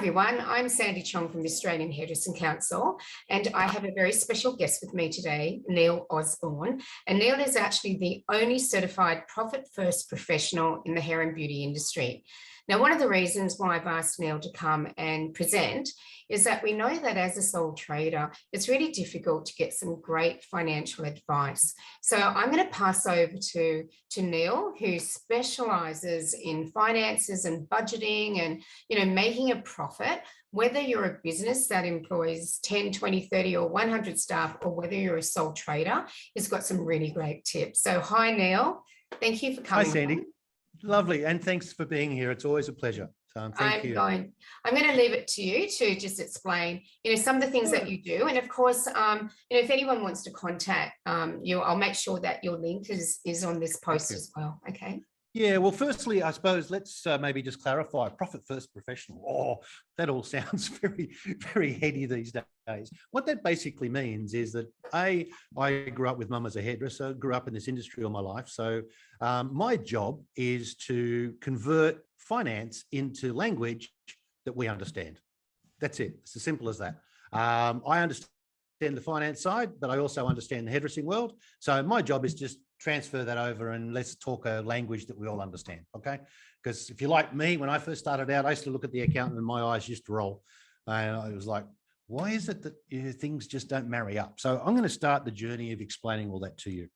everyone. I'm Sandy Chong from the Australian Hairdressing Council, and I have a very special guest with me today, Neil Osborne. And Neil is actually the only certified Profit First professional in the hair and beauty industry. Now, one of the reasons why I've asked Neil to come and present is that we know that as a sole trader, it's really difficult to get some great financial advice. So I'm going to pass over to Neil, who specializes in finances and budgeting and, making a profit, whether you're a business that employs 10, 20, 30 or 100 staff, or whether you're a sole trader. He's got some really great tips. So hi, Neil. Thank you for coming. Hi, Sandy. Lovely. And thanks for being here. It's always a pleasure. Thank you. I'm going to leave it to you to just explain, some of the things that you do. And of course, if anyone wants to contact you, I'll make sure that your link is on this post as well. Okay. Yeah, well, firstly, I suppose let's maybe just clarify Profit First Professional. Oh, that all sounds very, very heady these days. What that basically means is that I grew up with mum as a hairdresser, grew up in this industry all my life. So my job is to convert finance into language that we understand. That's it. It's as simple as that. I understand the finance side, but I also understand the hairdressing world. So my job is just transfer that over and let's talk a language that we all understand, okay? Because if you're like me, when I first started out, I used to look at the accountant and my eyes used to roll. And it was like, why is it that things just don't marry up? So I'm going to start the journey of explaining all that to you.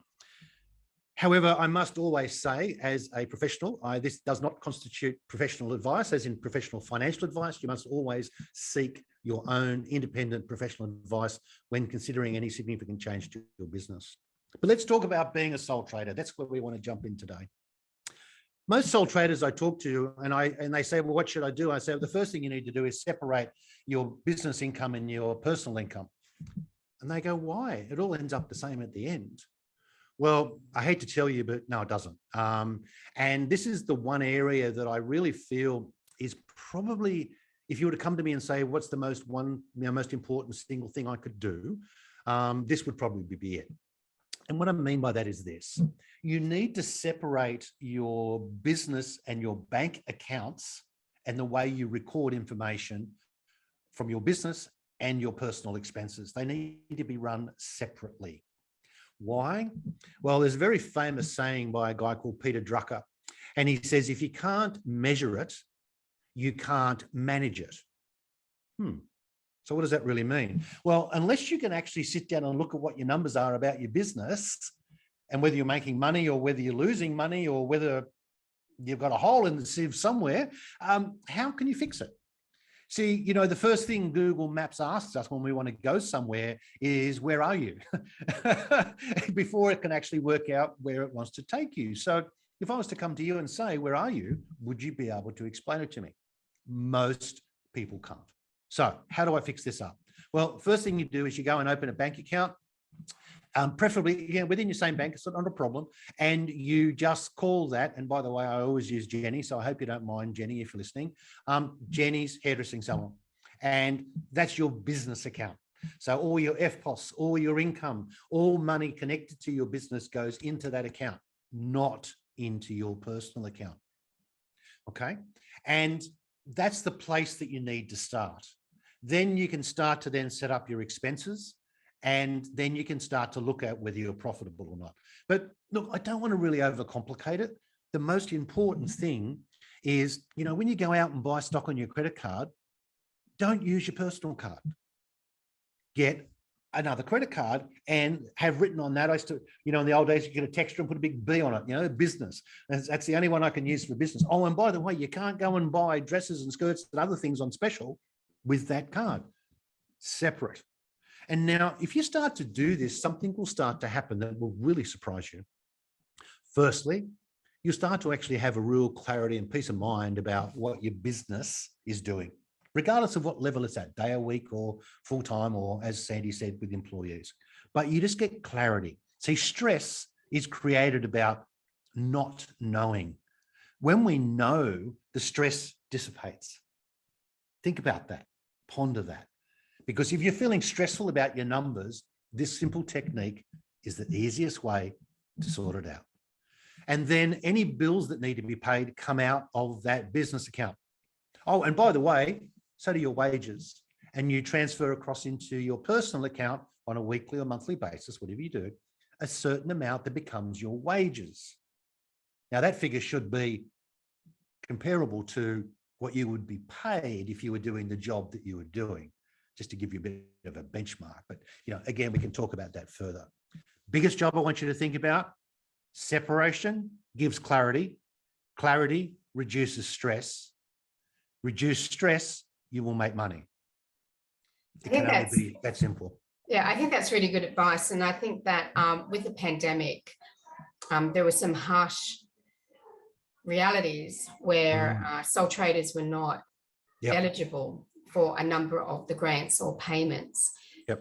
However, I must always say, as a professional, this does not constitute professional advice, as in professional financial advice. You must always seek your own independent professional advice when considering any significant change to your business. But let's talk about being a sole trader. That's where we want to jump in today. Most sole traders I talk to, and they say, well, what should I do? I say, well, the first thing you need to do is separate your business income and your personal income. And they go, why? It all ends up the same at the end. Well, I hate to tell you, but no, it doesn't. And this is the one area that I really feel is probably, if you were to come to me and say, what's the most important single thing I could do, this would probably be it. And what I mean by that is this: you need to separate your business and your bank accounts and the way you record information from your business and your personal expenses. They need to be run separately. Why? Well, there's a very famous saying by a guy called Peter Drucker, and he says, if you can't measure it, you can't manage it. So what does that really mean? Well, unless you can actually sit down and look at what your numbers are about your business and whether you're making money or whether you're losing money or whether you've got a hole in the sieve somewhere, how can you fix it? See, the first thing Google Maps asks us when we want to go somewhere is, where are you? Before it can actually work out where it wants to take you. So if I was to come to you and say, where are you? Would you be able to explain it to me? Most people can't. So how do I fix this up? Well, first thing you do is you go and open a bank account, preferably within your same bank. It's not a problem. And you just call that. And by the way, I always use Jenny. So I hope you don't mind, Jenny, if you're listening. Jenny's Hairdressing Salon. And that's your business account. So all your FPOS, all your income, all money connected to your business goes into that account, not into your personal account. Okay. And that's the place that you need to start. Then you can start to then set up your expenses, and then you can start to look at whether you're profitable or not. But look, I don't want to really overcomplicate it. The most important thing is, when you go out and buy stock on your credit card, don't use your personal card. Get another credit card and have written on that. I used to, in the old days, you get a texture and put a big B on it, business. That's the only one I can use for business. Oh, and by the way, you can't go and buy dresses and skirts and other things on special with that card. Separate. And now, if you start to do this, something will start to happen that will really surprise you. Firstly, you'll start to actually have a real clarity and peace of mind about what your business is doing, regardless of what level it's at, day a week or full-time, or as Sandy said, with employees. But you just get clarity. See, stress is created about not knowing. When we know, the stress dissipates. Think about that. Ponder that. Because if you're feeling stressful about your numbers, this simple technique is the easiest way to sort it out. And then any bills that need to be paid come out of that business account. Oh, and by the way, so do your wages, and you transfer across into your personal account on a weekly or monthly basis, whatever you do, a certain amount that becomes your wages. Now, that figure should be comparable to what you would be paid if you were doing the job that you were doing, just to give you a bit of a benchmark. But, again, we can talk about that further. Biggest job I want you to think about: separation gives clarity. Clarity reduces stress. Reduce stress, you will make money. It can only be that simple. Yeah, I think that's really good advice. And I think that with the pandemic, there were some harsh realities where sole traders were not eligible for a number of the grants or payments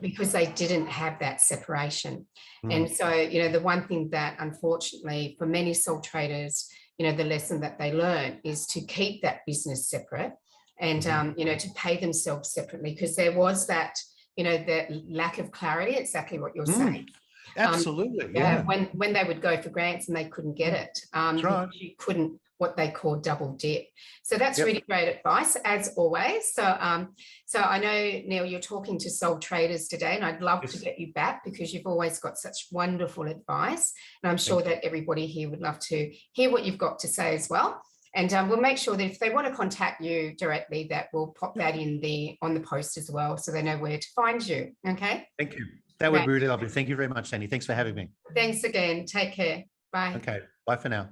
because they didn't have that separation. And so, the one thing that unfortunately for many sole traders, the lesson that they learn is to keep that business separate and, to pay themselves separately, because there was that, that lack of clarity, exactly what you're saying. Absolutely. When they would go for grants and they couldn't get it, right. You couldn't, what they call double dip. So that's really great advice, as always. So I know, Neil, you're talking to sole traders today, and I'd love to get you back because you've always got such wonderful advice. And I'm sure that everybody here would love to hear what you've got to say as well. And we'll make sure that if they want to contact you directly, that we'll pop that on the post as well, so they know where to find you. Okay. Thank you. That would be really lovely. Thank you very much, Sandy. Thanks for having me. Thanks again. Take care. Bye. Okay. Bye for now.